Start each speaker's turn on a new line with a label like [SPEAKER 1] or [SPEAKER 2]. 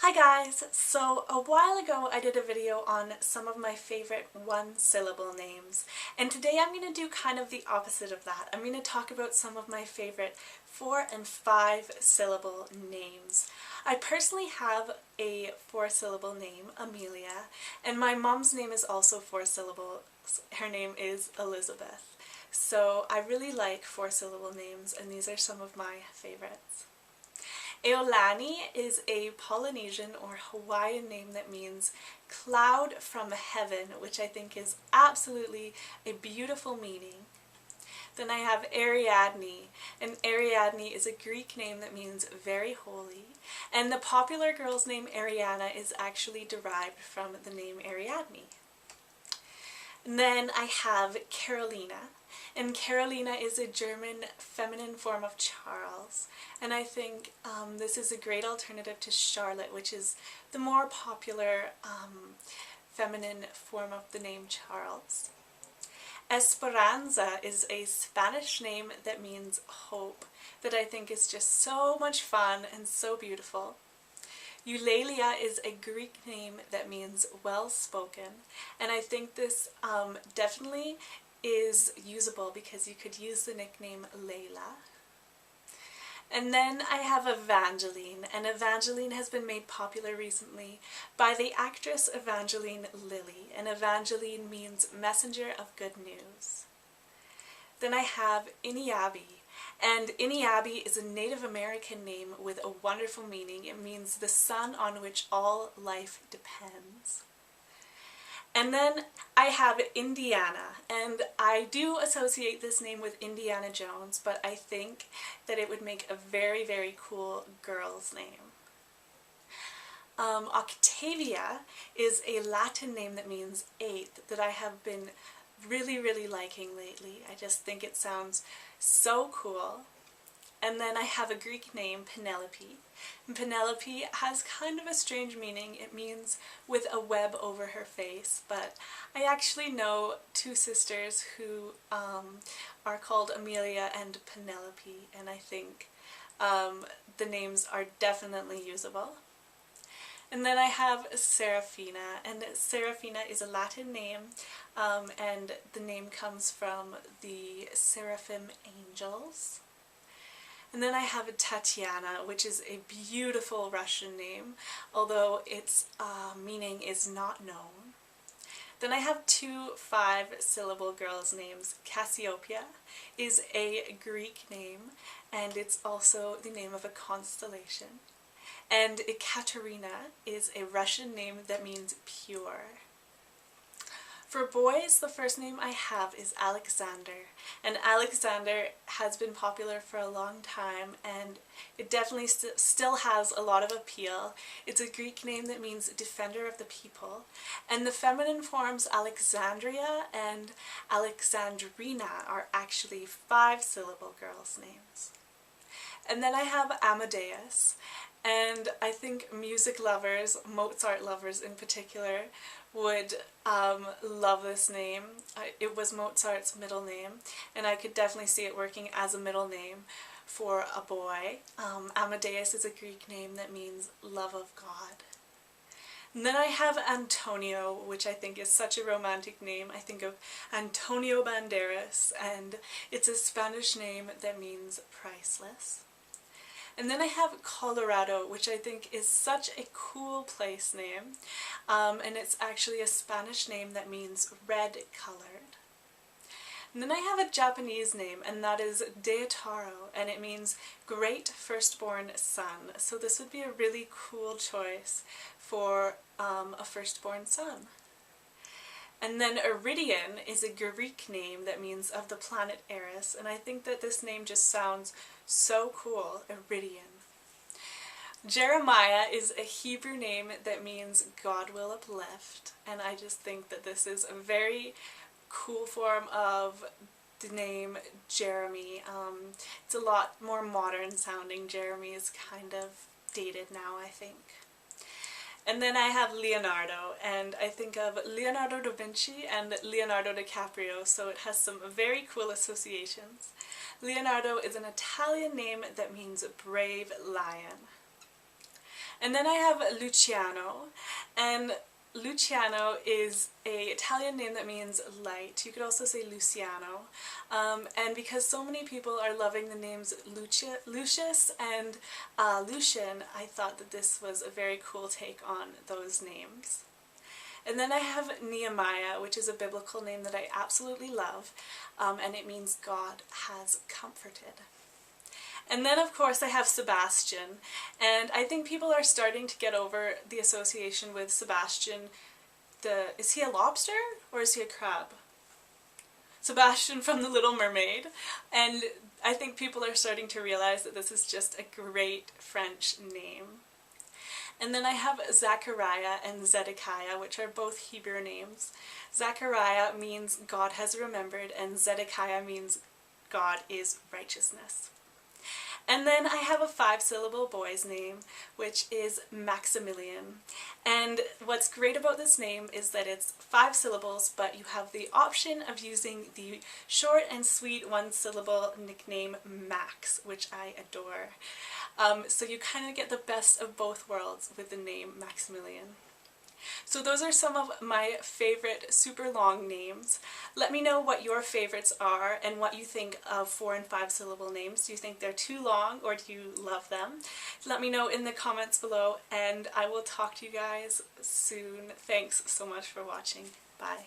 [SPEAKER 1] Hi guys! So a while ago I did a video on some of my favorite one-syllable names, and today I'm going to do kind of the opposite of that. I'm going to talk about some of my favorite 4- and 5-syllable names. I personally have a 4-syllable name, Amelia, and my mom's name is also 4 syllables. Her name is Elizabeth. So I really like 4-syllable names, and these are some of my favorites. Eulalia is a Polynesian or Hawaiian name that means cloud from heaven, which I think is absolutely a beautiful meaning. Then I have Ariadne, and Ariadne is a Greek name that means very holy, and the popular girl's name Ariana is actually derived from the name Ariadne. And then I have Carolina, and Carolina is a German feminine form of Charles, and I think this is a great alternative to Charlotte, which is the more popular feminine form of the name Charles. Esperanza is a Spanish name that means hope, that I think is just so much fun and so beautiful. Eulalia is a Greek name that means well-spoken, and I think this definitely is usable because you could use the nickname Layla. And then I have Evangeline, and Evangeline has been made popular recently by the actress Evangeline Lilly, and Evangeline means messenger of good news. Then I have Iniabi, and Iniabi is a Native American name with a wonderful meaning. It means the sun on which all life depends. And then I have Indiana, and I do associate this name with Indiana Jones, but I think that it would make a very, very cool girl's name. Octavia is a Latin name that means 8th that I have been really liking lately. I just think it sounds so cool. And then I have a Greek name, Penelope. And Penelope has kind of a strange meaning. It means with a web over her face, but I actually know 2 sisters who are called Amelia and Penelope, and I think the names are definitely usable. And then I have Serafina, and Serafina is a Latin name, and the name comes from the seraphim angels. And then I have Tatiana, which is a beautiful Russian name, although its meaning is not known. Then I have 2 5-syllable girls' names. Cassiopeia is a Greek name, and it's also the name of a constellation. And Ekaterina is a Russian name that means pure. For boys, the first name I have is Alexander, and Alexander has been popular for a long time, and it definitely still has a lot of appeal. It's a Greek name that means defender of the people, and the feminine forms Alexandria and Alexandrina are actually 5-syllable girls' names. And then I have Amadeus, and I think music lovers, Mozart lovers in particular, would love this name. It was Mozart's middle name, and I could definitely see it working as a middle name for a boy. Amadeus is a Greek name that means love of God. And then I have Antonio, which I think is such a romantic name. I think of Antonio Banderas, and it's a Spanish name that means priceless. And then I have Colorado, which I think is such a cool place name, and it's actually a Spanish name that means red colored. And then I have a Japanese name, and that is Daitaro, and it means great firstborn son. So this would be a really cool choice for a firstborn son. And then Eridian is a Greek name that means of the planet Eris, and I think that this name just sounds so cool, Eridian. Jeremiah is a Hebrew name that means God will uplift, and I just think that this is a very cool form of the name Jeremy. It's a lot more modern sounding. Jeremy is kind of dated now, I think. And then I have Leonardo, and I think of Leonardo da Vinci and Leonardo DiCaprio, so it has some very cool associations. Leonardo is an Italian name that means brave lion. And then I have Luciano, and Luciano is an Italian name that means light. You could also say Luciano. And because so many people are loving the names Lucius and Lucian, I thought that this was a very cool take on those names. And then I have Nehemiah, which is a biblical name that I absolutely love, and it means God has comforted. And then of course I have Sebastian, and I think people are starting to get over the association with Sebastian. Is he a lobster or is he a crab? Sebastian from The Little Mermaid, and I think people are starting to realize that this is just a great French name. And then I have Zachariah and Zedekiah, which are both Hebrew names. Zachariah means God has remembered, and Zedekiah means God is righteousness. And then I have a 5-syllable boy's name, which is Maximilian. And what's great about this name is that it's 5 syllables, but you have the option of using the short and sweet 1-syllable nickname Max, which I adore. So you kind of get the best of both worlds with the name Maximilian. So those are some of my favorite super long names. Let me know what your favorites are and what you think of 4- and 5-syllable names. Do you think they're too long or do you love them? Let me know in the comments below, and I will talk to you guys soon. Thanks so much for watching. Bye.